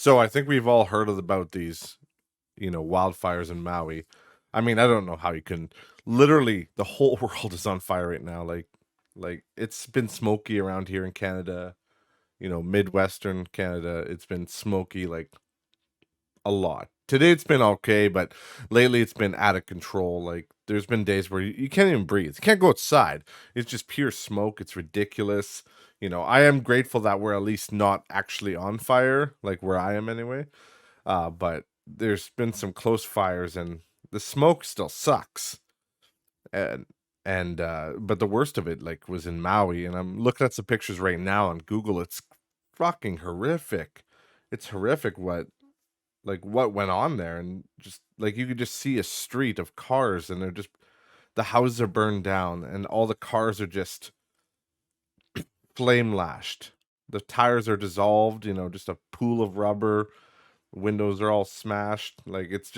So I think we've all heard about these, wildfires in Maui. I mean, I don't know how you can literally the whole world is on fire right now. Like it's been smoky around here in Canada, Midwestern Canada. It's been smoky like a lot. Today it's been okay, but lately it's been out of control. Like there's been days where you can't even breathe. You can't go outside. It's just pure smoke. It's ridiculous. I am grateful that we're at least not actually on fire, like where I am anyway. But there's been some close fires and the smoke still sucks. And but the worst of it like was in Maui, and I'm looking at some pictures right now on Google. It's fucking horrific. It's horrific what went on there, and just like you could just see a street of cars, and the houses are burned down and all the cars are just flame lashed. The tires are dissolved, just a pool of rubber. Windows are all smashed. Like it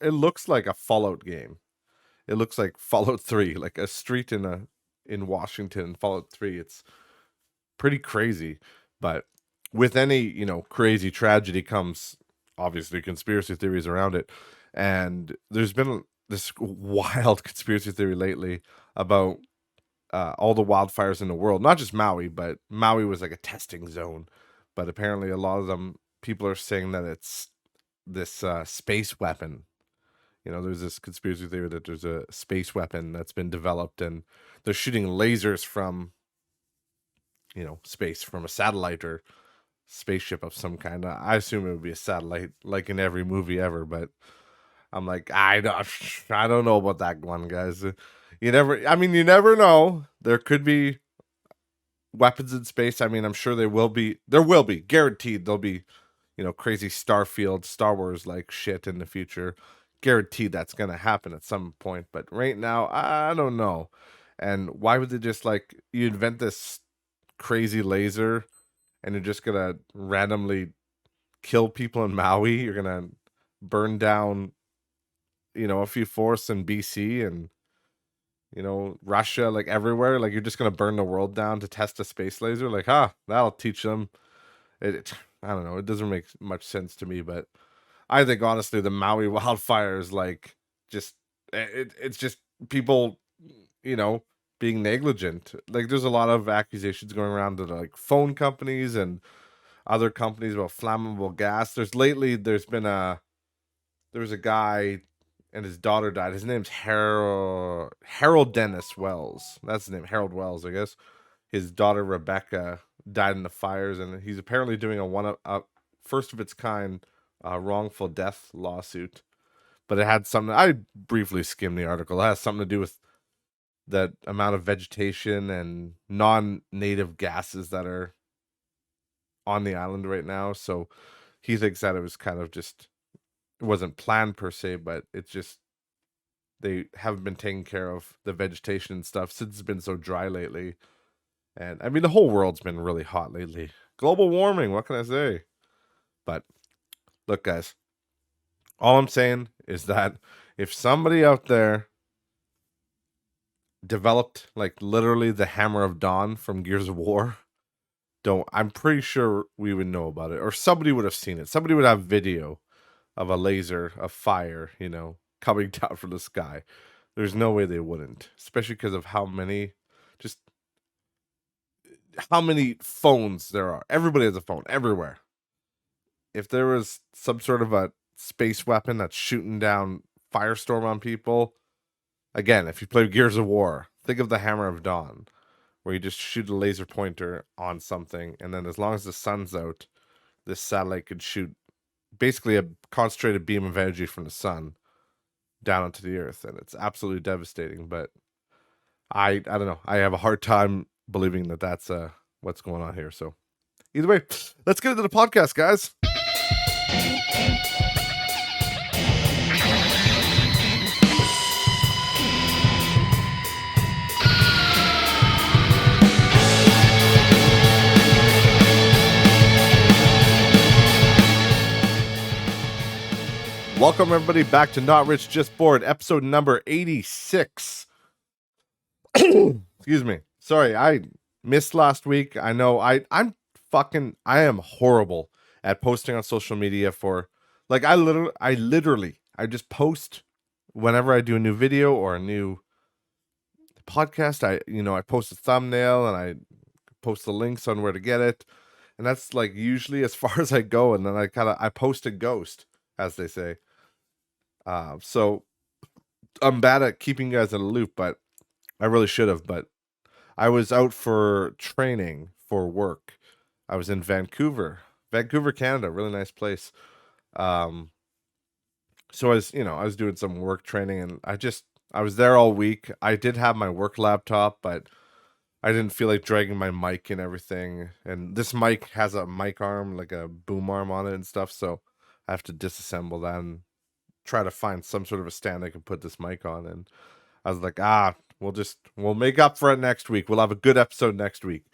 looks like a Fallout game. It looks like Fallout 3, like a street in Washington, Fallout 3. It's pretty crazy. But with any, crazy tragedy comes obviously conspiracy theories around it. And there's been this wild conspiracy theory lately about all the wildfires in the world, not just Maui, but Maui was like a testing zone. But apparently, a lot of them people are saying that it's this space weapon. There's this conspiracy theory that there's a space weapon that's been developed, and they're shooting lasers from, space, from a satellite or spaceship of some kind. I assume it would be a satellite, like in every movie ever. But I'm like, I don't know about that one, guys. You never know. There could be weapons in space. I mean, I'm sure there will be, guaranteed there'll be, crazy Starfield, Star Wars like shit in the future. Guaranteed that's going to happen at some point. But right now, I don't know. And why would they just like, you invent this crazy laser and you're just going to randomly kill people in Maui? You're going to burn down, a few forests in BC and, Russia, like everywhere. Like you're just going to burn the world down to test a space laser. Like, that'll teach them. I don't know. It doesn't make much sense to me, but I think honestly, the Maui wildfires, like, just it's just people, you know, being negligent. Like, there's a lot of accusations going around to like phone companies and other companies about flammable gas. There was a guy and his daughter died. His name's Harold Dennis Wells. That's his name, Harold Wells, I guess. His daughter Rebecca died in the fires, and he's apparently doing a first of its kind wrongful death lawsuit. But it had something. I briefly skimmed the article. It has something to do with that amount of vegetation and non-native gases that are on the island right now. So he thinks that it was kind of just, it wasn't planned per se, but it's just they haven't been taking care of the vegetation and stuff since it's been so dry lately. And I mean, the whole world's been really hot lately. Global warming, what can I say? But look, guys, all I'm saying is that if somebody out there developed like literally the Hammer of Dawn from Gears of War, I'm pretty sure we would know about it, or somebody would have seen it. Somebody would have video of a laser of fire, coming down from the sky. There's no way they wouldn't, especially because of just how many phones there are. Everybody has a phone everywhere. If there was some sort of a space weapon that's shooting down firestorm on people, again, if you play Gears of War, think of the Hammer of Dawn, where you just shoot a laser pointer on something, and then as long as the sun's out, this satellite could shoot basically a concentrated beam of energy from the sun down onto the earth, and it's absolutely devastating. But I don't know. I have a hard time believing that that's what's going on here. So either way, let's get into the podcast, guys. Welcome everybody back to Not Rich Just Bored, episode number 86. Excuse me. Sorry, I missed last week. I know I am horrible at posting on social media for like I just post whenever I do a new video or a new podcast. I post a thumbnail and I post the links on where to get it, and that's like usually as far as I go. And then I post a ghost, as they say. So I'm bad at keeping you guys in a loop, but I really should have. But I was out for training for work. I was in Vancouver, Canada, really nice place. Um, so I was doing some work training, and I was there all week. I did have my work laptop, but I didn't feel like dragging my mic and everything. And this mic has a mic arm, like a boom arm on it and stuff. So I have to disassemble that and try to find some sort of a stand I can put this mic on. And I was like, we'll make up for it next week. We'll have a good episode next week.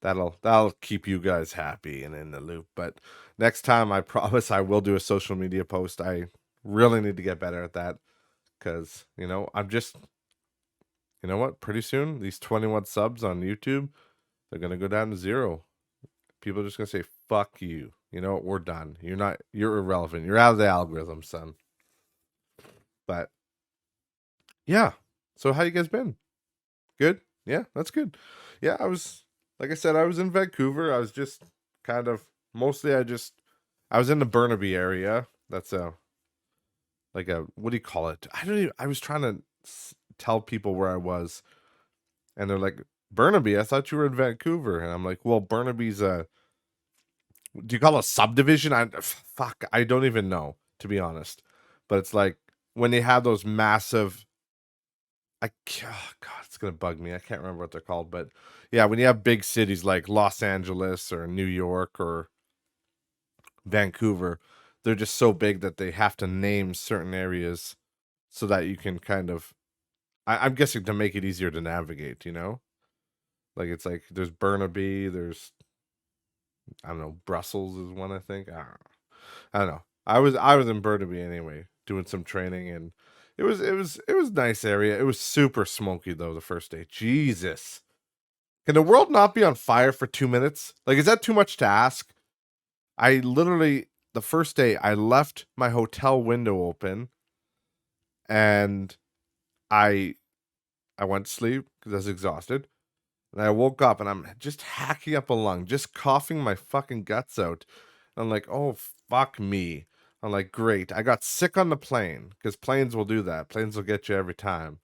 That'll keep you guys happy and in the loop. But next time, I promise I will do a social media post. I really need to get better at that because you know what? Pretty soon, these 21 subs on YouTube, they're gonna go down to 0. People are just gonna say, "Fuck you." You know what? We're done. You're irrelevant. You're out of the algorithm, son. But yeah. So how you guys been? Good? Yeah, that's good. Yeah, like I said, I was in Vancouver. I was just kind of mostly I was in the Burnaby area. That's what do you call it? I was trying to tell people where I was, and they're like, "Burnaby, I thought you were in Vancouver." And I'm like, "Well, Burnaby's do you call it a subdivision? I don't even know, to be honest. But it's like when they have those massive oh God, it's gonna bug me. I can't remember what they're called, but yeah, when you have big cities like Los Angeles or New York or Vancouver, they're just so big that they have to name certain areas so that you can kind of I'm guessing to make it easier to navigate, you know? Like it's like there's Burnaby, there's I don't know, Brussels is one I think. I don't know. I was in Burnaby anyway, doing some training, and it was nice area. It was super smoky though the first day. Jesus. Can the world not be on fire for 2 minutes? Like, is that too much to ask? I literally the first day I left my hotel window open and I I went to sleep because I was exhausted. And I woke up and I'm just hacking up a lung, just coughing my fucking guts out. And I'm like, oh, fuck me. I'm like, great. I got sick on the plane because planes will do that. Planes will get you every time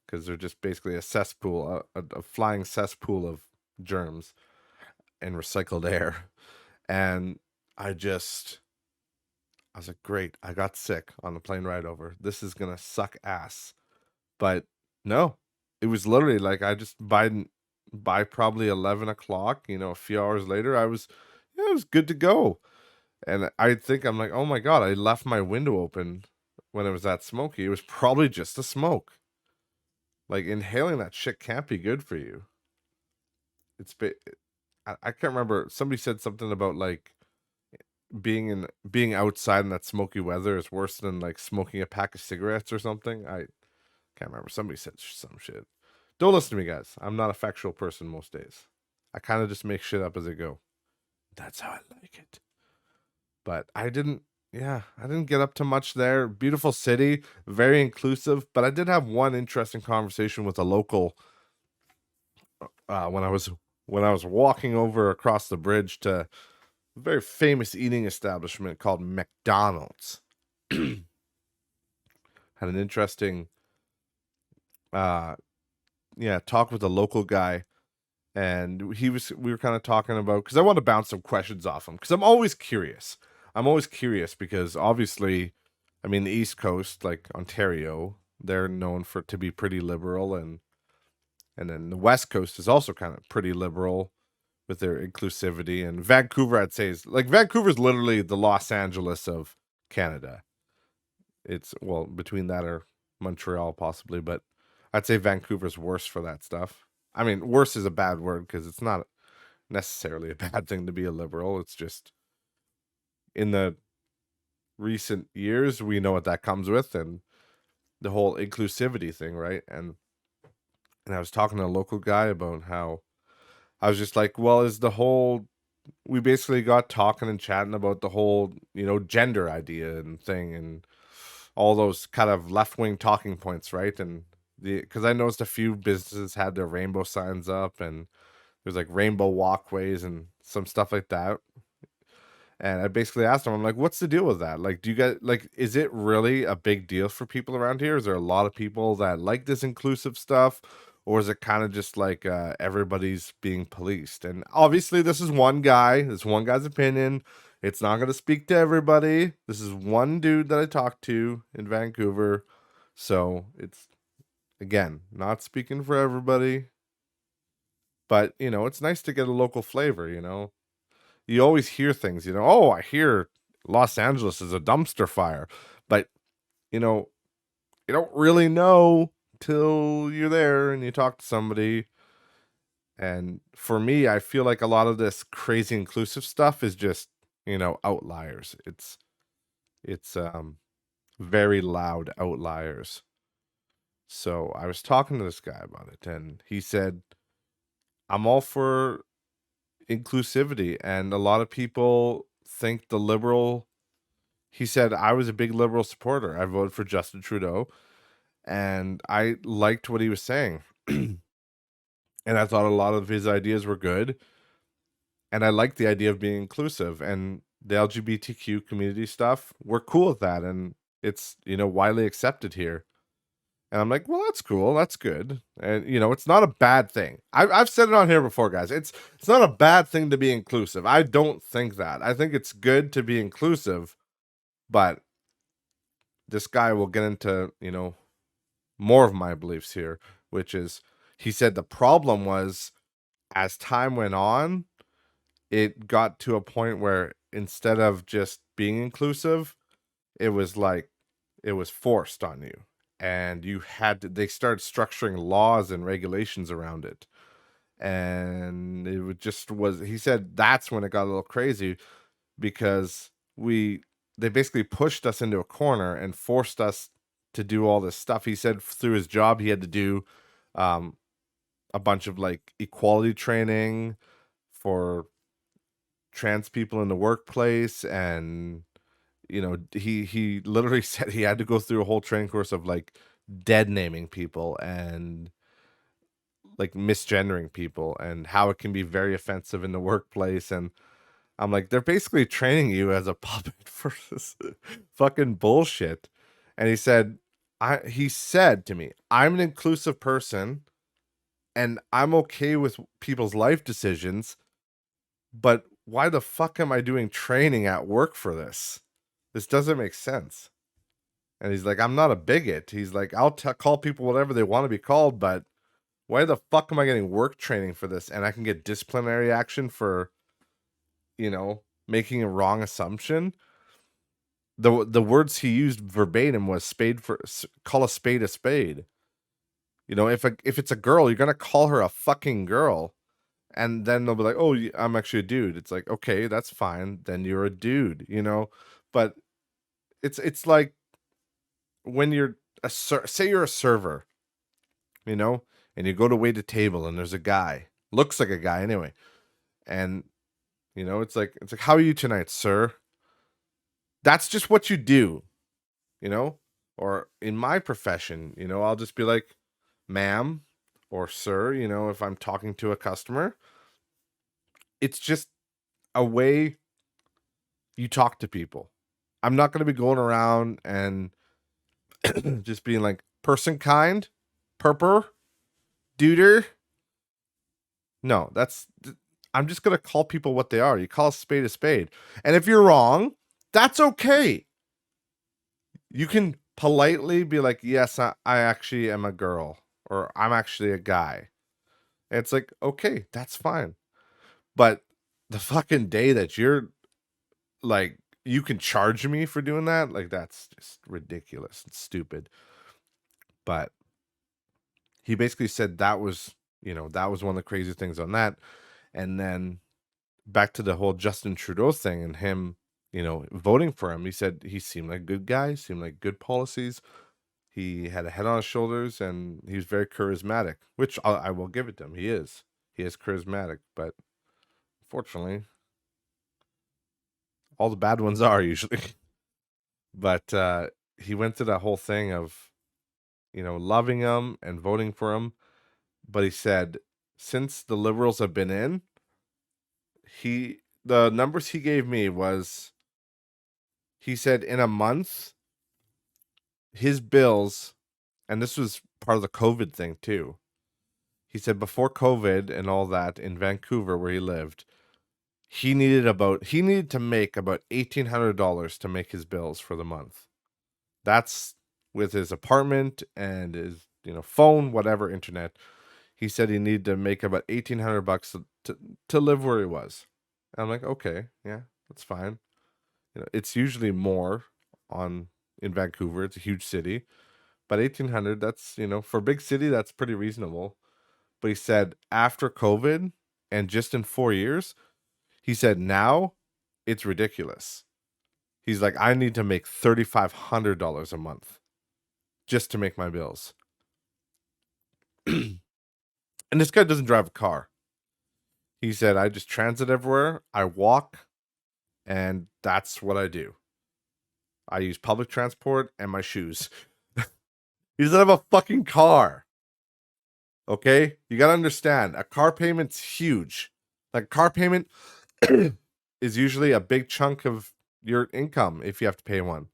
because they're just basically a cesspool, a flying cesspool of germs and recycled air. And I just, I was like, great. I got sick on the plane ride over. This is going to suck ass. But no, it was literally like I just by probably 11 o'clock, a few hours later, it was good to go. And I think I'm like, oh my God, I left my window open when it was that smoky. It was probably just the smoke. Like inhaling that shit can't be good for you. I can't remember. Somebody said something about like being outside in that smoky weather is worse than like smoking a pack of cigarettes or something. I can't remember. Somebody said some shit. Don't listen to me, guys. I'm not a factual person most days. I kind of just make shit up as I go. That's how I like it. But I didn't get up to much there. Beautiful city, very inclusive. But I did have one interesting conversation with a local when I was walking over across the bridge to a very famous eating establishment called McDonald's. Had an interesting talk with a local guy, and we were kind of talking about because I want to bounce some questions off him because I'm always curious. I'm always curious because obviously, I mean, the East Coast, like Ontario, they're known for to be pretty liberal, and then the West Coast is also kind of pretty liberal with their inclusivity. And Vancouver, I'd say, is like Vancouver's literally the Los Angeles of Canada. It's well between that or Montreal possibly, but I'd say Vancouver's worse for that stuff. I mean, worse is a bad word because it's not necessarily a bad thing to be a liberal. It's just in the recent years we know what that comes with and the whole inclusivity thing, right? And I was talking to a local guy about how I was just like, well, is the whole we basically got talking and chatting about the whole, gender idea and thing, and all those kind of left-wing talking points, right? And because I noticed a few businesses had their rainbow signs up, and there's like rainbow walkways and some stuff like that. And I basically asked him, I'm like, what's the deal with that? Like, do you guys like, is it really a big deal for people around here? Is there a lot of people that like this inclusive stuff? Or is it kind of just like everybody's being policed? And obviously, this is one guy, this one guy's opinion. It's not going to speak to everybody. This is one dude that I talked to in Vancouver. So it's, again, not speaking for everybody. But, it's nice to get a local flavor. You always hear things, oh, I hear Los Angeles is a dumpster fire, but you know you don't really know till you're there and you talk to somebody. And for me, I feel like a lot of this crazy inclusive stuff is just outliers. It's very loud outliers. So I was talking to this guy about it, and he said, I'm all for inclusivity, and a lot of people think the liberal. He said, I was a big liberal supporter. I voted for Justin Trudeau, and I liked what he was saying. And I thought a lot of his ideas were good. And I liked the idea of being inclusive, and the LGBTQ community stuff. We're cool with that. And it's, widely accepted here. And I'm like, well, that's cool. That's good. And, it's not a bad thing. I've said it on here before, guys. It's not a bad thing to be inclusive. I don't think that. I think it's good to be inclusive, but this guy will get into, more of my beliefs here, which is, he said the problem was, as time went on, it got to a point where instead of just being inclusive, it was like it was forced on you. And they started structuring laws and regulations around it. And he said that's when it got a little crazy, because they basically pushed us into a corner and forced us to do all this stuff. He said through his job he had to do um, a bunch of like equality training for trans people in the workplace, and he literally said he had to go through a whole training course of like dead naming people and like misgendering people, and how it can be very offensive in the workplace. And I'm like, they're basically training you as a puppet for this fucking bullshit. And he said to me, I'm an inclusive person and I'm okay with people's life decisions, but why the fuck am I doing training at work for this? This doesn't make sense. And he's like, I'm not a bigot. He's like, I'll call people whatever they want to be called, but why the fuck am I getting work training for this? And I can get disciplinary action for, making a wrong assumption. The words he used verbatim was call a spade a spade. If it's a girl, you're gonna call her a fucking girl, and then they'll be like, "Oh, I'm actually a dude." It's like, okay, that's fine. Then you're a dude. But it's like when you're say you're a server, you know, and you go to wait a table, and there's a guy, looks like a guy anyway, and it's like, how are you tonight, sir? That's just what you do, you know? Or in my profession, I'll just be like, ma'am or sir, if I'm talking to a customer. It's just a way you talk to people. I'm not going to be going around and just being like, person kind, purper, duder. No, I'm just going to call people what they are. You call a spade a spade. And if you're wrong, that's okay. You can politely be like, yes, I actually am a girl, or I'm actually a guy. And it's like, okay, that's fine. But the fucking day that you're like, you can charge me for doing that, like, that's just ridiculous and stupid. But he basically said that was one of the crazy things on that. And then back to the whole Justin Trudeau thing and him, voting for him. He said he seemed like a good guy, seemed like good policies. He had a head on his shoulders, and he was very charismatic, which I will give it to him. He is charismatic, but unfortunately, All the bad ones are usually. But he went through that whole thing of, loving him and voting for him. But he said, since the Liberals have been in, the numbers he gave me was, he said in a month, his bills, and this was part of the COVID thing too. He said before COVID and all that in Vancouver where he lived, he needed to make about $1,800 to make his bills for the month. That's with his apartment and his, phone, whatever, internet. He said he needed to make about $1,800 to live where he was. And I'm like, okay, yeah, that's fine. It's usually more in Vancouver. It's a huge city, but 1,800, that's, for a big city, that's pretty reasonable. But he said after COVID and just in 4 years, he said now it's ridiculous. He's like, I need to make $3,500 a month just to make my bills. And this guy doesn't drive a car. He said, I just transit everywhere. I walk, and that's what I do. I use public transport and my shoes. He doesn't have a fucking car. Okay? You gotta understand, a car payment's huge. Like, car payment is usually a big chunk of your income if you have to pay one.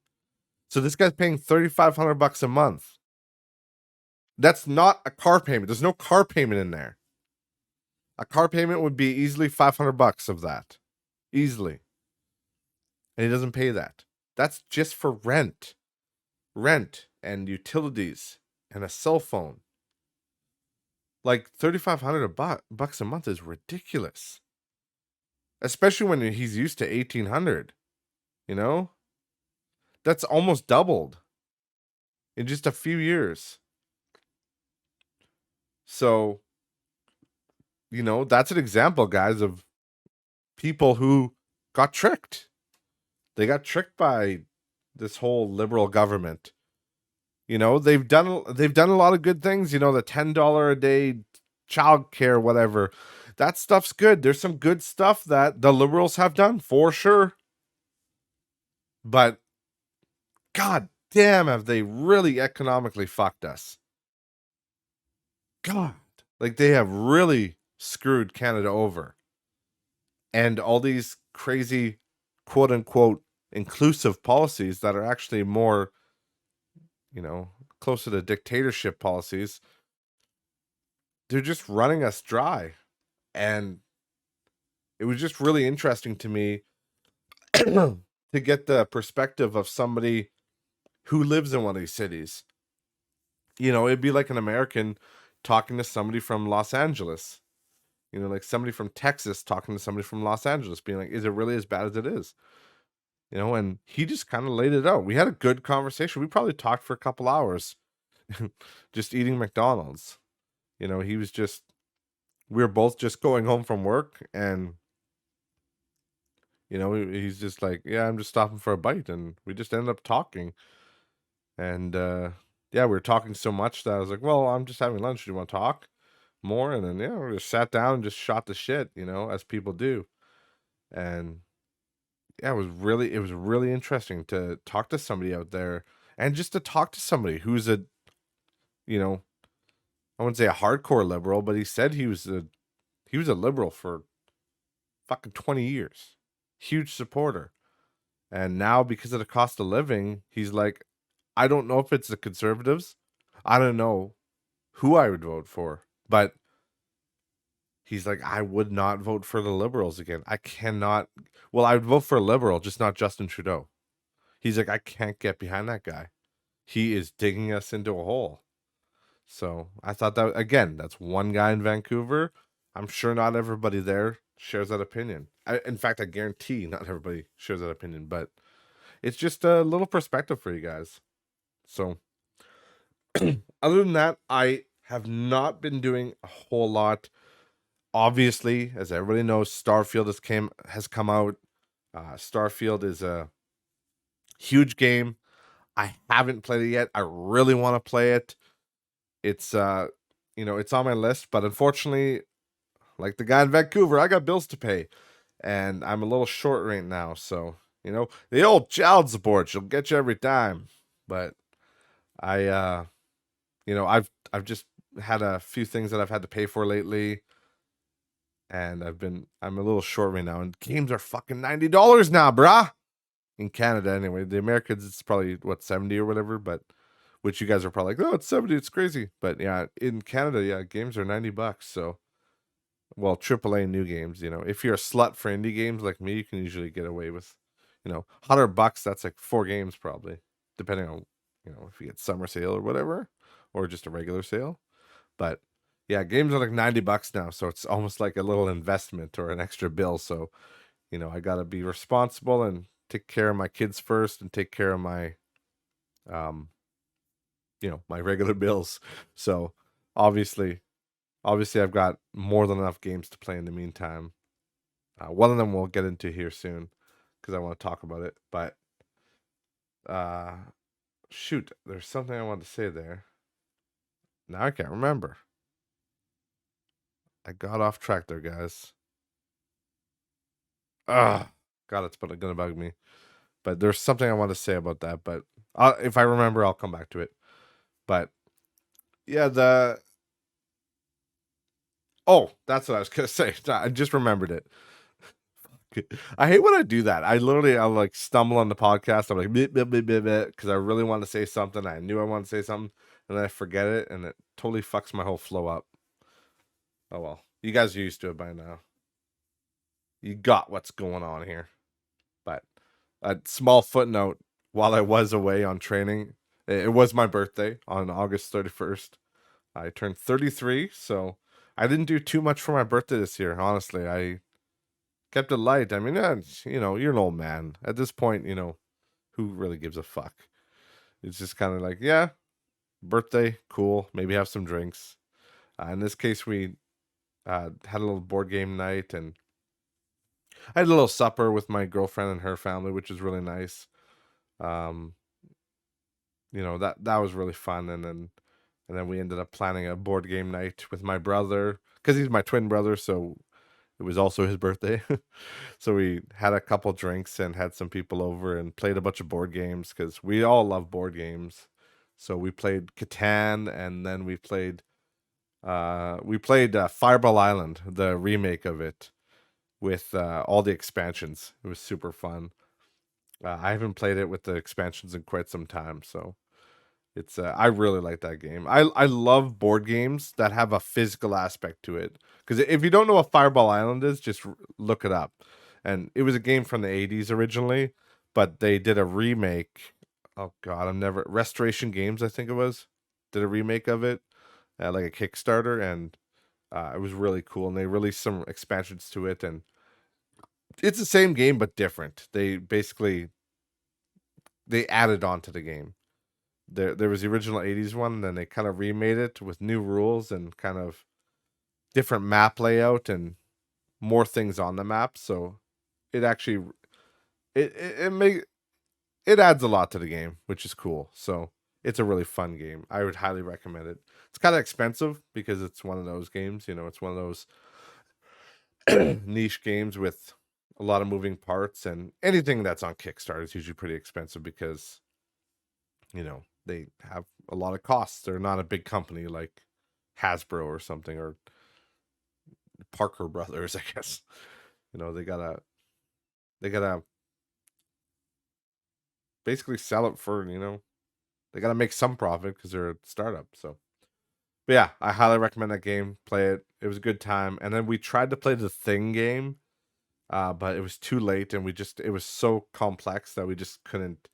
So this guy's paying $3,500 a month. That's not a car payment. There's no car payment in there. A car payment would be easily $500 of that. Easily. And he doesn't pay that. That's just for rent. Rent and utilities and a cell phone. Like $3,500 a month is ridiculous. Especially when he's used to $1,800. That's almost doubled in just a few years. So, that's an example, guys, of people who got tricked. They got tricked by this whole liberal government. They've done a lot of good things. The $10 a day childcare, whatever. That stuff's good. There's some good stuff that the liberals have done for sure. But god damn, have they really economically fucked us. God. Like, they have really screwed Canada over. And all these crazy, quote unquote, inclusive policies that are actually more, closer to dictatorship policies, they're just running us dry. And it was just really interesting to me to get the perspective of somebody who lives in one of these cities. It'd be like an American talking to somebody from Los Angeles. Like somebody from Texas talking to somebody from Los Angeles, being like, is it really as bad as it is? And he just kind of laid it out. We had a good conversation. We probably talked for a couple hours just eating McDonald's. We were both just going home from work, and he's just like, yeah, I'm just stopping for a bite, and we just ended up talking. And yeah, we were talking so much that I was like, well, I'm just having lunch. Do you want to talk more? And then, yeah, we just sat down and just shot the shit, as people do. And yeah, it was really interesting to talk to somebody out there, and just to talk to somebody who's I wouldn't say a hardcore liberal, but he said he was a liberal for fucking 20 years. Huge supporter. And now, because of the cost of living, he's like, I don't know if it's the conservatives. I don't know who I would vote for. But he's like, I would not vote for the liberals again. I cannot. Well, I would vote for a liberal, just not Justin Trudeau. He's like, I can't get behind that guy. He is digging us into a hole. So I thought that, again, that's one guy in Vancouver. I'm sure not everybody there shares that opinion. In fact, I guarantee not everybody shares that opinion. But it's just a little perspective for you guys. So other than that, I have not been doing a whole lot. Obviously, as everybody knows, Starfield has come out. Starfield is a huge game. I haven't played it yet. I really want to play it. It's it's on my list, but unfortunately, like the guy in Vancouver, I got bills to pay, and I'm a little short right now. So You know, the old child support, she'll get you every time. But I I've just had a few things that I've had to pay for lately, and I'm a little short right now, and games are fucking $90 now, brah. In Canada anyway. The Americans it's probably what 70 or whatever, but which you guys are probably like, oh, it's 70, it's crazy. But yeah, in Canada, yeah, games are $90. So well, AAA new games, if you're a slut for indie games like me, you can usually get away with, $100. That's like 4 games probably, depending on, if you get summer sale or whatever, or just a regular sale. But yeah, games are like $90 now, so it's almost like a little investment or an extra bill. So I gotta be responsible and take care of my kids first, and take care of my, um, my regular bills. So obviously, I've got more than enough games to play in the meantime. One of them we'll get into here soon because I want to talk about it. But uh, shoot, there's something I wanted to say there. Now I can't remember. I got off track there, guys. Ah, God, it's gonna bug me. But there's something I want to say about that. But if I remember, I'll come back to it. But yeah, that's what I was gonna say. I just remembered it. I hate when I do that. I'll like stumble on the podcast. I'm like, because I really want to say something. I knew I wanted to say something, and then I forget it, and it totally fucks my whole flow up. Oh well, you guys are used to it by now. You got what's going on here. But a small footnote: while I was away on training, it was my birthday on August 31st. I turned 33, so I didn't do too much for my birthday this year. Honestly, I kept it light. I mean, you're an old man at this point. Who really gives a fuck? It's just kind of like, yeah, birthday, cool. Maybe have some drinks. In this case, we had a little board game night, and I had a little supper with my girlfriend and her family, which was really nice. Um, that was really fun, and then we ended up planning a board game night with my brother because he's my twin brother, so it was also his birthday. So we had a couple drinks and had some people over and played a bunch of board games because we all love board games. So we played Catan, and then we played Fireball Island, the remake of it, with all the expansions. It was super fun. I haven't played it with the expansions in quite some time, so it's I really like that game. I love board games that have a physical aspect to it. Because if you don't know what Fireball Island is, just look it up. And it was a game from the 80s originally, but they did a remake. Oh God, I'm never Restoration Games, I think it was, did a remake of it, like a Kickstarter, and it was really cool. And they released some expansions to it, and it's the same game but different. They added on to the game. There was the original 80s one, and then they kind of remade it with new rules and kind of different map layout and more things on the map. So it actually it adds a lot to the game, which is cool. So it's a really fun game. I would highly recommend it. It's kind of expensive because it's one of those games, it's one of those niche games with a lot of moving parts, and anything that's on Kickstarter is usually pretty expensive because they have a lot of costs. They're not a big company like Hasbro or something, or Parker Brothers, I guess. They gotta basically sell it for, they gotta make some profit because they're a startup. So, but yeah, I highly recommend that game. Play it. It was a good time. And then we tried to play the Thing game, but it was too late, and it was so complex that we just couldn't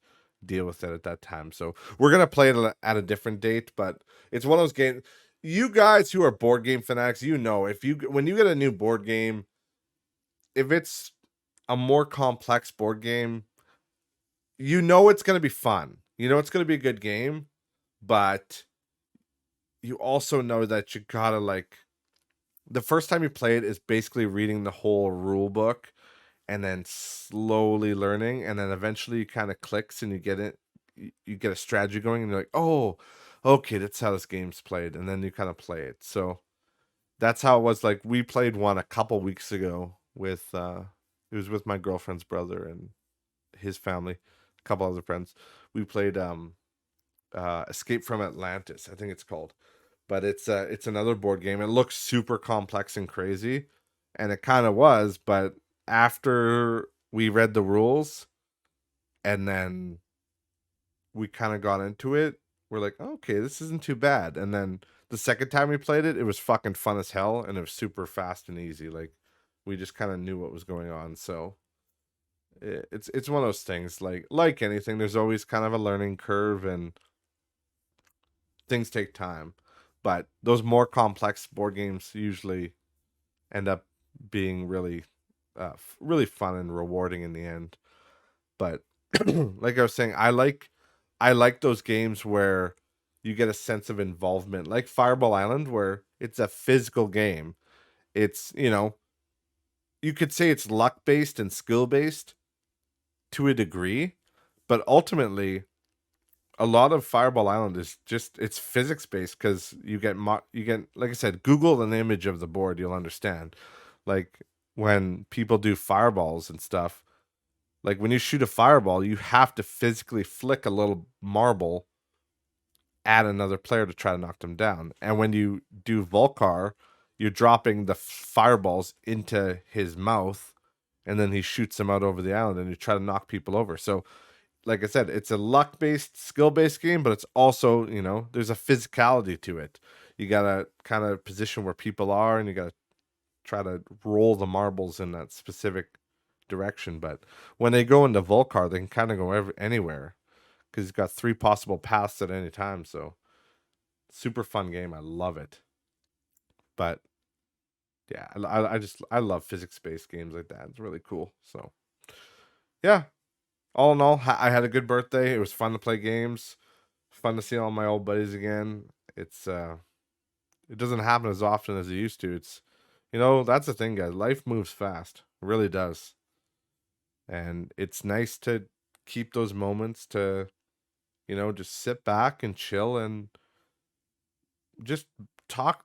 deal with it at that time. So we're gonna play it at a different date. But it's one of those games. You guys who are board game fanatics, when you get a new board game, if it's a more complex board game, it's gonna be fun. It's gonna be a good game, but you also know that you gotta like the first time you play it is basically reading the whole rule book and then slowly learning, and then eventually it kind of clicks and you get it. You get a strategy going, and you're like, oh, okay, that's how this game's played, and then you kind of play it. So that's how it was. Like, we played one a couple weeks ago with it was with my girlfriend's brother, and his family, a couple other friends. We played Escape from Atlantis, I think it's called. But it's another board game. It looks super complex and crazy, and it kind of was. But after we read the rules, and then we kind of got into it, we're like, okay, this isn't too bad. And then the second time we played it, it was fucking fun as hell, and it was super fast and easy. Like we just kind of knew what was going on. So it's one of those things. Like anything, there's always kind of a learning curve, and things take time. But those more complex board games usually end up being really, really fun and rewarding in the end. But like I was saying, I like those games where you get a sense of involvement, like Fireball Island, where it's a physical game. It's, you could say it's luck based and skill based to a degree, but ultimately a lot of Fireball Island is just it's physics based because you get, like I said, Google an image of the board, you'll understand. Like when people do fireballs and stuff, like when you shoot a fireball, you have to physically flick a little marble at another player to try to knock them down. And when you do Volcar, you're dropping the fireballs into his mouth, and then he shoots them out over the island, and you try to knock people over. So, like I said, it's a luck based, skill based game, but it's also, there's a physicality to it. You gotta kind of position where people are, and you gotta try to roll the marbles in that specific direction. But when they go into Volcar, they can kind of go anywhere because he's got 3 possible paths at any time. So super fun game. I love it. But yeah, I love physics based games like that. It's really cool. So yeah, all in all, I had a good birthday. It was fun to play games. Fun to see all my old buddies again. It doesn't happen as often as it used to. It's that's the thing, guys. Life moves fast. It really does. And it's nice to keep those moments to, just sit back and chill and just talk,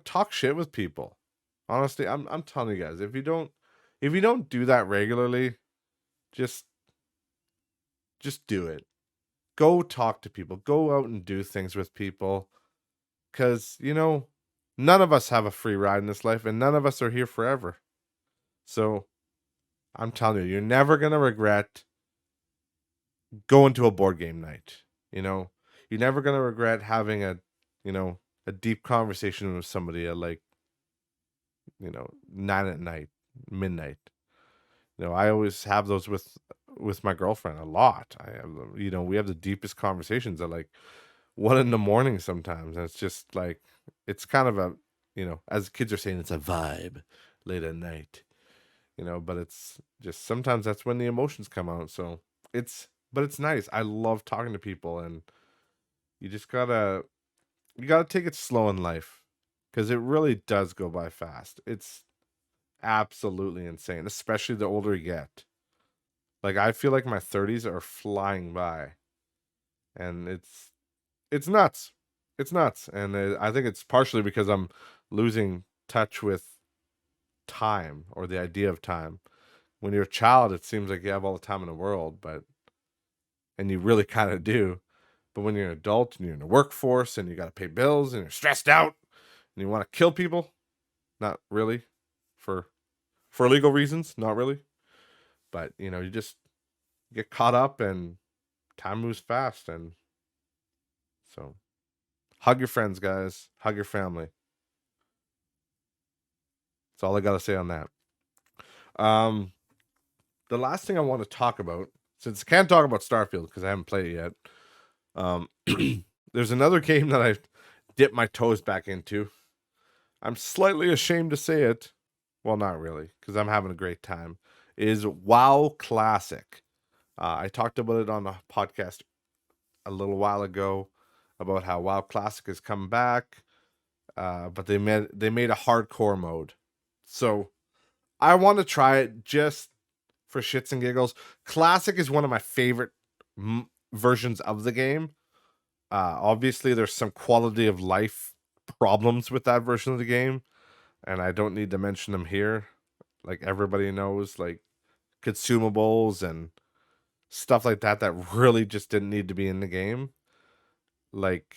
talk shit with people. Honestly, I'm telling you guys, if you don't do that regularly, just do it. Go talk to people. Go out and do things with people. Cause, none of us have a free ride in this life, and none of us are here forever. So I'm telling you, you're never gonna regret going to a board game night. You're never gonna regret having a deep conversation with somebody at 9 at night, midnight. I always have those with my girlfriend a lot. I have we have the deepest conversations at 1 in the morning sometimes, and it's just it's kind of a as kids are saying, it's a vibe late at night. But it's just sometimes that's when the emotions come out. So but it's nice. I love talking to people, and you just you gotta take it slow in life because it really does go by fast. It's absolutely insane, especially the older you get. I feel like my 30s are flying by, and it's nuts. It's nuts, and I think it's partially because I'm losing touch with time or the idea of time. When you're a child, it seems like you have all the time in the world, and you really kind of do. But when you're an adult and you're in the workforce and you got to pay bills and you're stressed out and you want to kill people, not really, for legal reasons, not really. But you just get caught up, and time moves fast, and so hug your friends, guys. Hug your family. That's all I got to say on that. The last thing I want to talk about, since I can't talk about Starfield because I haven't played it yet, there's another game that I've dipped my toes back into. I'm slightly ashamed to say it. Well, not really, because I'm having a great time. Is WoW Classic. I talked about it on a podcast a little while ago about how WoW Classic has come back, but they made a hardcore mode. So I want to try it just for shits and giggles. Classic is one of my favorite versions of the game. Obviously, there's some quality of life problems with that version of the game, and I don't need to mention them here. Like everybody knows, consumables and stuff like that that really just didn't need to be in the game. Like,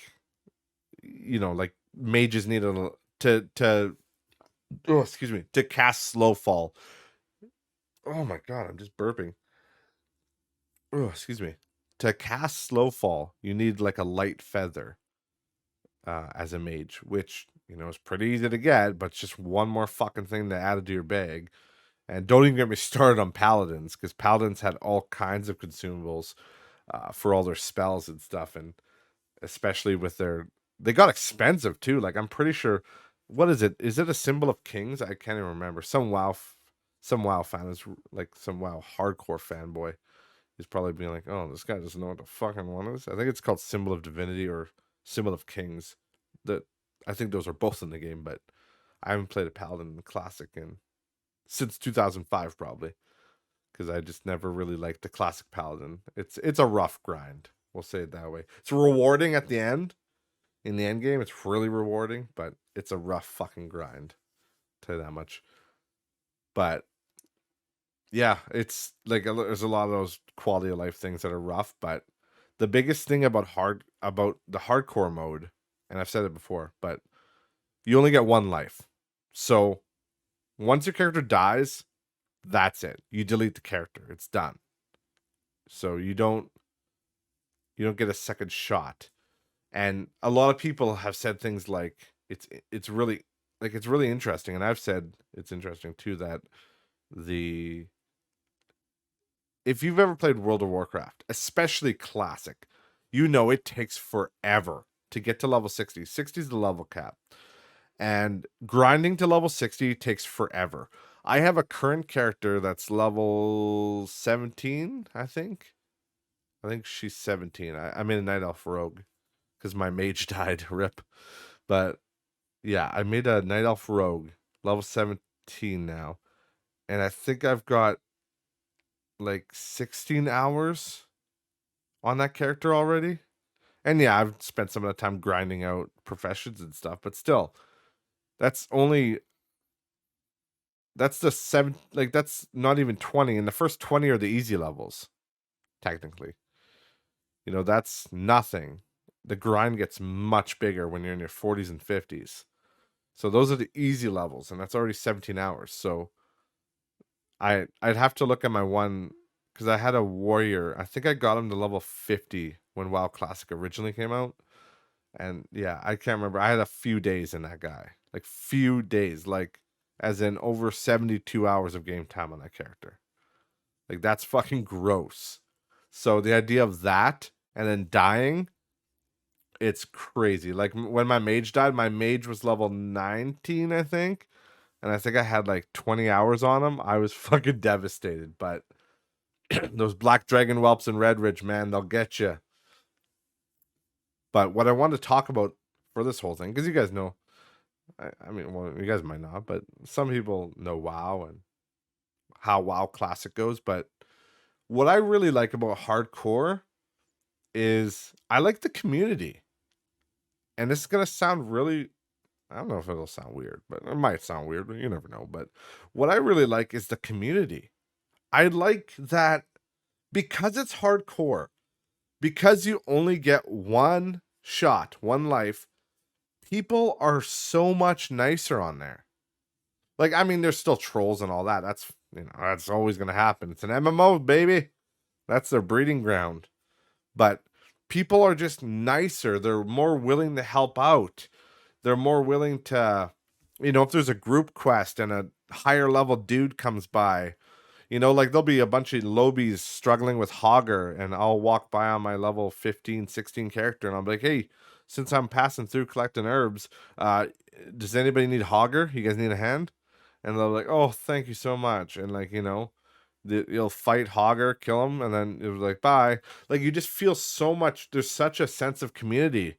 like mages needed to oh, excuse me, to cast slow fall. Oh my god, I'm just burping. Oh, excuse me. To cast slow fall, you need like a light feather as a mage, which is pretty easy to get, but it's just one more fucking thing to add to your bag. And don't even get me started on paladins, because paladins had all kinds of consumables for all their spells and stuff, and especially with they got expensive too. Like I'm pretty sure, what is it? Is it a symbol of kings? I can't even remember. Some WoW fan is like some WoW hardcore fanboy. He's probably being like, "Oh, this guy doesn't know what the fucking one is." I think it's called Symbol of Divinity or Symbol of Kings. That I think those are both in the game, but I haven't played a paladin in the classic since 2005 probably, because I just never really liked the classic paladin. It's a rough grind. We'll say it that way. It's rewarding at the end. In the end game, it's really rewarding, but it's a rough fucking grind. I'll tell you that much. But yeah, it's like there's a lot of those quality of life things that are rough, but the biggest thing about the hardcore mode, and I've said it before, but you only get one life. So once your character dies, that's it. You delete the character. It's done. So you don't get a second shot. And a lot of people have said things like it's really interesting, and I've said it's interesting too that if you've ever played World of Warcraft, especially classic, it takes forever to get to level 60. 60 is the level cap. And grinding to level 60 takes forever. I have a current character that's level 17, I think. I think she's 17. I'm in a Night Elf Rogue because my mage died, rip. But yeah, I made a Night Elf Rogue, level 17 now. And I think I've got like 16 hours on that character already. And yeah, I've spent some of the time grinding out professions and stuff, but still, that's the seven, like that's not even 20. And the first 20 are the easy levels, technically. That's nothing. The grind gets much bigger when you're in your 40s and 50s. So those are the easy levels, and that's already 17 hours. So I'd have to look at my one, because I had a warrior. I think I got him to level 50 when WoW Classic originally came out. And yeah, I can't remember. I had a few days in that guy. Like few days, like as in over 72 hours of game time on that character. Like that's fucking gross. So the idea of that and then dying, it's crazy. Like when my mage died, my mage was level 19, I think. And I think I had like 20 hours on him. I was fucking devastated. But those black dragon whelps in Redridge, man, they'll get you. But what I want to talk about for this whole thing, because you guys know, I mean, well, you guys might not, but some people know WoW and how WoW Classic goes. But what I really like about hardcore is I like the community. And this is going to sound really, I don't know if it'll sound weird, but it might sound weird, but you never know. But what I really like is the community. I like that because it's hardcore, because you only get one shot, one life, people are so much nicer on there. Like, I mean, there's still trolls and all that. That's always going to happen. It's an MMO, baby. That's their breeding ground. But people are just nicer. They're more willing to help out. They're more willing to, if there's a group quest and a higher level dude comes by, like there'll be a bunch of lobies struggling with Hogger, and I'll walk by on my level 15, 16 character, and I'll be like, hey, since I'm passing through collecting herbs, does anybody need Hogger? You guys need a hand? And they'll be like, oh, thank you so much. And like, you'll fight Hogger, kill him, and then it was like, bye. Like you just feel so much, there's such a sense of community.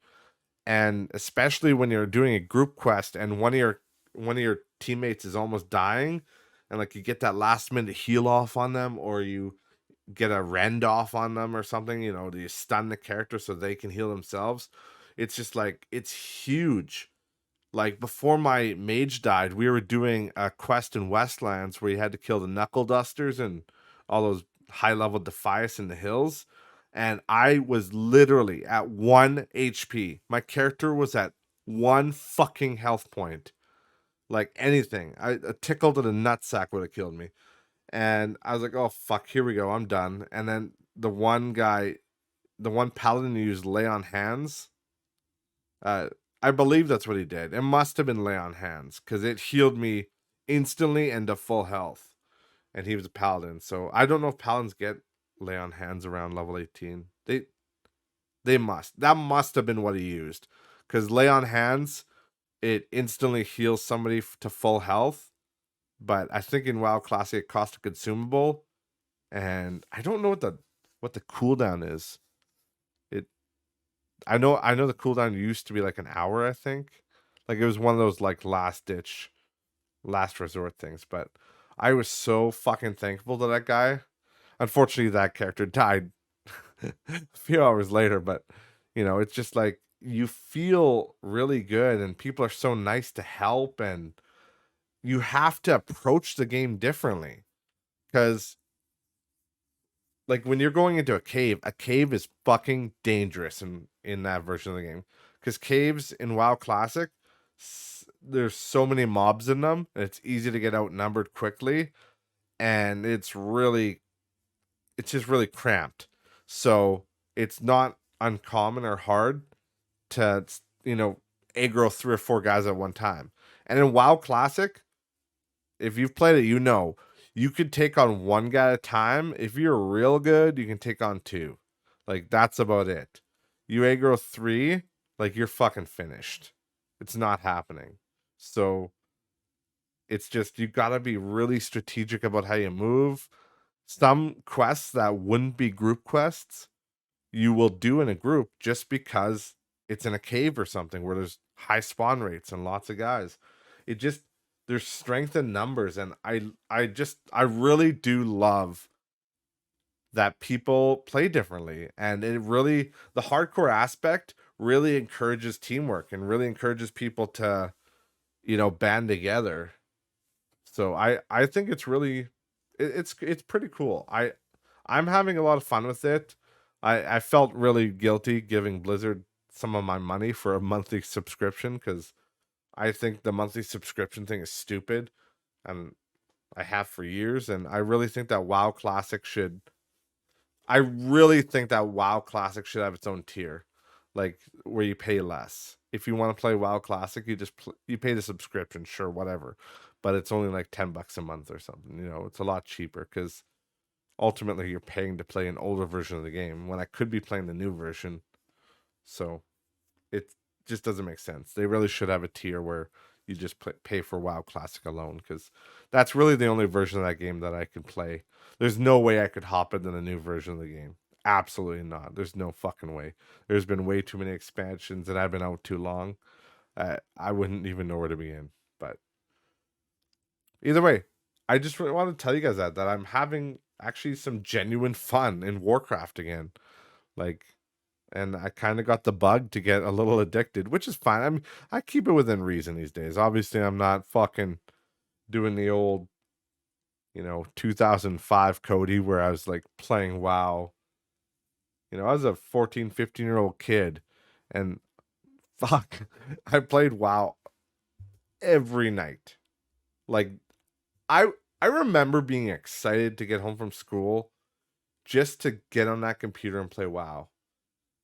And especially when you're doing a group quest and one of your teammates is almost dying, and like you get that last minute heal off on them, or you get a rend off on them or something, do you stun the character so they can heal themselves? It's just like, it's huge. Like before my mage died, we were doing a quest in Westlands where you had to kill the knuckle dusters and all those high level Defias in the hills, and I was literally at 1 HP. My character was at one fucking health point. Like anything, a tickle to the nutsack would have killed me. And I was like, oh fuck, here we go, I'm done. And then the one paladin who used lay on hands, uh, I believe that's what he did. It must have been lay on hands because it healed me instantly and to full health. And he was a paladin, so I don't know if paladins get lay on hands around level 18. They must. That must have been what he used, because lay on hands, it instantly heals somebody to full health. But I think in WoW Classic it costs a consumable, and I don't know what the cooldown is. It I know the cooldown used to be like an hour, I think. Like it was one of those like last ditch, last resort things. But I was so fucking thankful to that guy. Unfortunately, that character died a few hours later, but it's just like you feel really good and people are so nice to help, and you have to approach the game differently because like when you're going into a cave is fucking dangerous in that version of the game, because caves in WoW Classic, there's so many mobs in them and it's easy to get outnumbered quickly, and it's just really cramped. So it's not uncommon or hard to aggro 3 or 4 guys at one time. And in WoW Classic, if you've played it, you could take on one guy at a time. If you're real good, you can take on two. Like that's about it. You aggro 3, like you're fucking finished. It's not happening. So it's just you gotta be really strategic about how you move. Some quests that wouldn't be group quests, you will do in a group just because it's in a cave or something where there's high spawn rates and lots of guys. It just there's strength in numbers, and I really do love that people play differently, and it really the hardcore aspect really encourages teamwork and really encourages people to band together. So I think it's really it's pretty cool. I'm having a lot of fun with it. I felt really guilty giving Blizzard some of my money for a monthly subscription because I think the monthly subscription thing is stupid, and I have for years. And I really think that WoW Classic should. I really think that WoW Classic should have its own tier, like where you pay less. If you want to play WoW Classic, you pay the subscription, sure, whatever, but it's only like $10 a month or something. It's a lot cheaper because ultimately you're paying to play an older version of the game when I could be playing the new version. So it just doesn't make sense. They really should have a tier where you just pay for WoW Classic alone, because that's really the only version of that game that I can play. There's no way I could hop into the new version of the game. Absolutely not. There's no fucking way. There's been way too many expansions and I've been out too long. I wouldn't even know where to begin. But either way, I just really want to tell you guys that I'm having actually some genuine fun in Warcraft again. Like, and I kind of got the bug to get a little addicted, which is fine. I keep it within reason these days. Obviously, I'm not fucking doing the old, 2005 Cody where I was like playing WoW. I was a 14, 15-year-old kid, and fuck, I played WoW every night. Like, I I remember being excited to get home from school just to get on that computer and play WoW.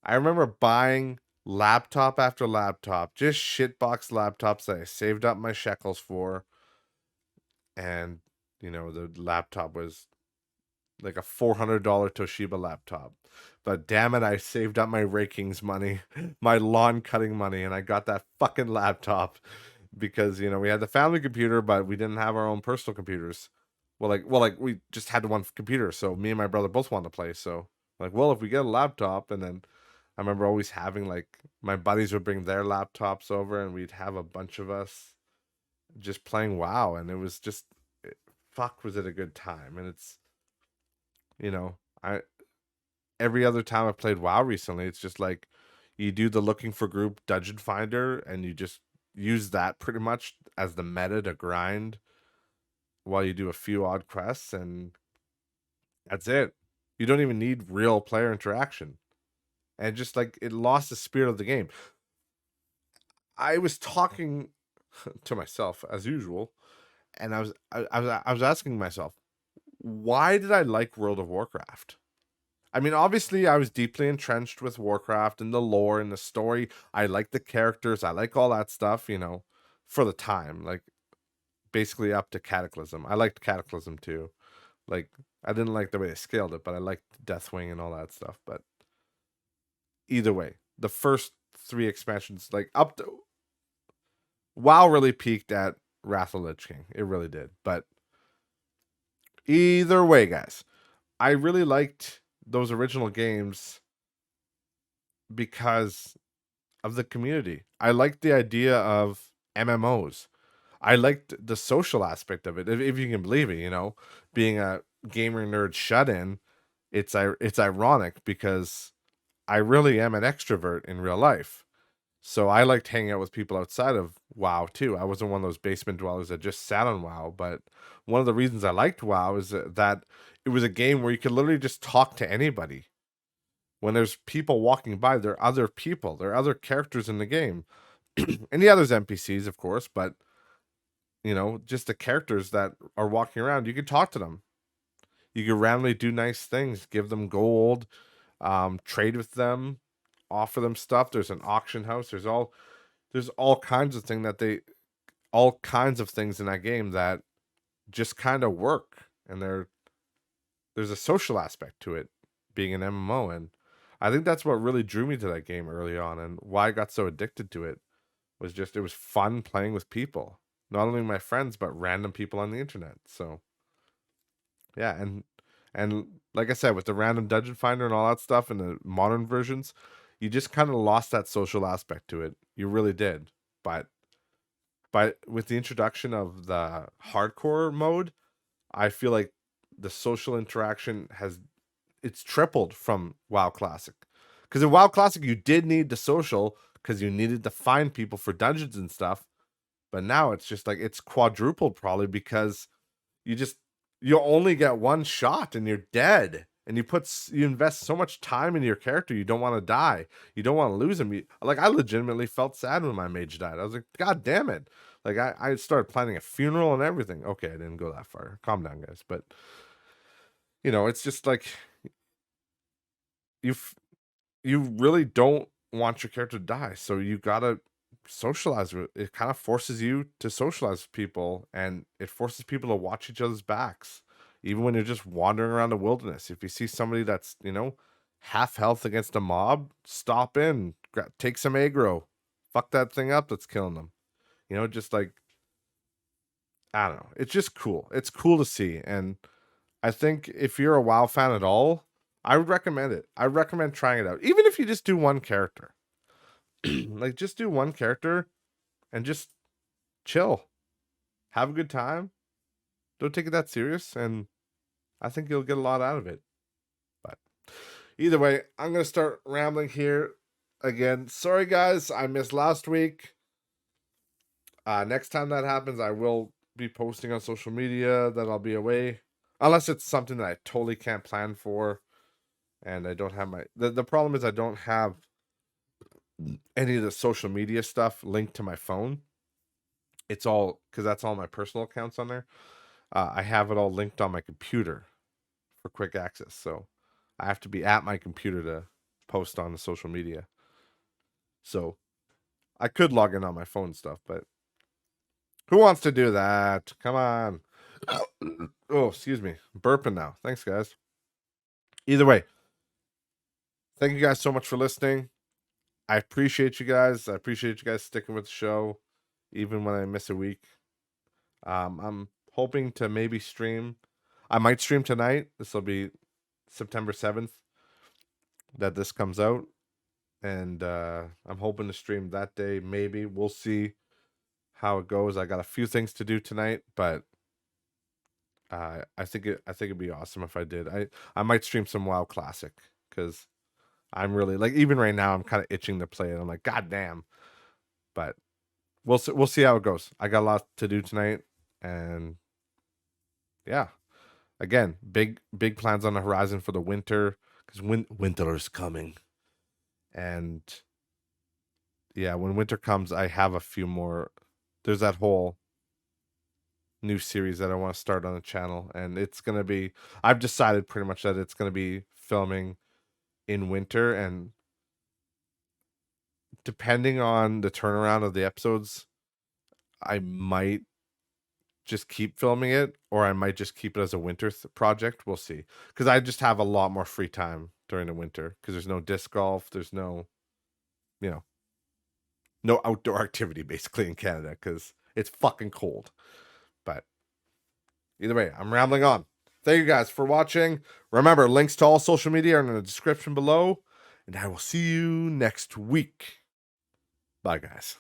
I remember buying laptop after laptop, just shitbox laptops that I saved up my shekels for. And, the laptop was like a $400 Toshiba laptop. But damn it, I saved up my rakings money, my lawn cutting money, and I got that fucking laptop because, we had the family computer, but we didn't have our own personal computers. Well, we just had one computer, so me and my brother both wanted to play. So, like, well, if we get a laptop, and then I remember always having like my buddies would bring their laptops over, and we'd have a bunch of us just playing WoW, and it was just fuck was it a good time. And it's I every other time I've played WoW recently, it's just like you do the looking for group dungeon finder, and you just use that pretty much as the meta to grind while you do a few odd quests, and That's it. You don't even need real player interaction. And just like it lost the spirit of the game. I was talking to myself as usual, and I was asking myself, why did I like World of Warcraft? I mean, obviously, I was deeply entrenched with Warcraft and the lore and the story. I like the characters. I like all that stuff, for the time. Like, basically up to Cataclysm. I liked Cataclysm too. Like, I didn't like the way they scaled it, but I liked Deathwing and all that stuff. But either way, the first three expansions, like up to WoW, really peaked at Wrath of Lich King. It really did. But either way, guys, I really liked those original games because of the community. I liked the idea of MMOs. I liked the social aspect of it, if you can believe it. Being a gamer nerd shut in, it's ironic because I really am an extrovert in real life. So I liked hanging out with people outside of WoW too. I wasn't one of those basement dwellers that just sat on WoW, but one of the reasons I liked WoW is that it was a game where you could literally just talk to anybody. When there's people walking by, there are other people, there are other characters in the game. And yeah, there's NPCs, of course, but just the characters that are walking around, you could talk to them. You could randomly do nice things, give them gold, trade with them, offer them stuff. There's an auction house. There's all kinds of all kinds of things in that game that just kind of work, and there's a social aspect to it, being an MMO, and I think that's what really drew me to that game early on, and why I got so addicted to it was just it was fun playing with people, not only my friends but random people on the internet. So yeah, and like I said, with the random dungeon finder and all that stuff in the modern versions, you just kind of lost that social aspect to it. You really did. But with the introduction of the hardcore mode, I feel like the social interaction it's tripled from WoW Classic. Because in WoW Classic, you did need the social because you needed to find people for dungeons and stuff. But now it's just like it's quadrupled probably because you just you only get one shot and you're dead. And you invest so much time into your character, you don't want to die. You don't want to lose him. Like I legitimately felt sad when my mage died. I was like, God damn it! Like I started planning a funeral and everything. Okay, I didn't go that far. Calm down, guys. But it's just like you you really don't want your character to die, so you gotta socialize with it. Kind of forces you to socialize with people, and it forces people to watch each other's backs, even when you're just wandering around the wilderness. If you see somebody that's half health against a mob, stop in, take some aggro, fuck that thing up that's killing them. Just like I don't know, it's just cool. It's cool to see, and I think if you're a WoW fan at all, I would recommend it. I recommend trying it out, even if you just do one character. Like just do one character and just chill, have a good time. Don't take it that serious, and I think you'll get a lot out of it. But either way, I'm gonna start rambling here again. Sorry, guys, I missed last week. Next time that happens, I will be posting on social media that I'll be away, unless it's something that I totally can't plan for, and I don't have the problem is I don't have any of the social media stuff linked to my phone. It's all because that's all my personal accounts on there. I have it all linked on my computer for quick access, so I have to be at my computer to post on the social media. So I could log in on my phone stuff, but who wants to do that? Come on. Oh, excuse me. Burping now. Thanks, guys. Either way, thank you guys so much for listening. I appreciate you guys. I appreciate you guys sticking with the show, even when I miss a week. I'm hoping to maybe stream. I might stream tonight. This will be September 7th that this comes out. And I'm hoping to stream that day. Maybe we'll see how it goes. I got a few things to do tonight, but I think it'd be awesome if I did. I might stream some WoW Classic because I'm really like even right now I'm kind of itching to play it. I'm like, God damn. But we'll see how it goes. I got a lot to do tonight, and yeah. again, big plans on the horizon for the winter, because winter is coming. And yeah, when winter comes, I have a few more. There's that whole new series that I want to start on the channel, and it's gonna be. I've decided pretty much that it's gonna be filming in winter, and depending on the turnaround of the episodes, I might just keep filming it, or I might just keep it as a winter project. We'll see, because I just have a lot more free time during the winter because there's no disc golf, there's no, you know, no outdoor activity basically in Canada because it's fucking cold. But either way, I'm rambling on. Thank you guys for watching. Remember, links to all social media are in the description below, and I will see you next week. Bye, guys.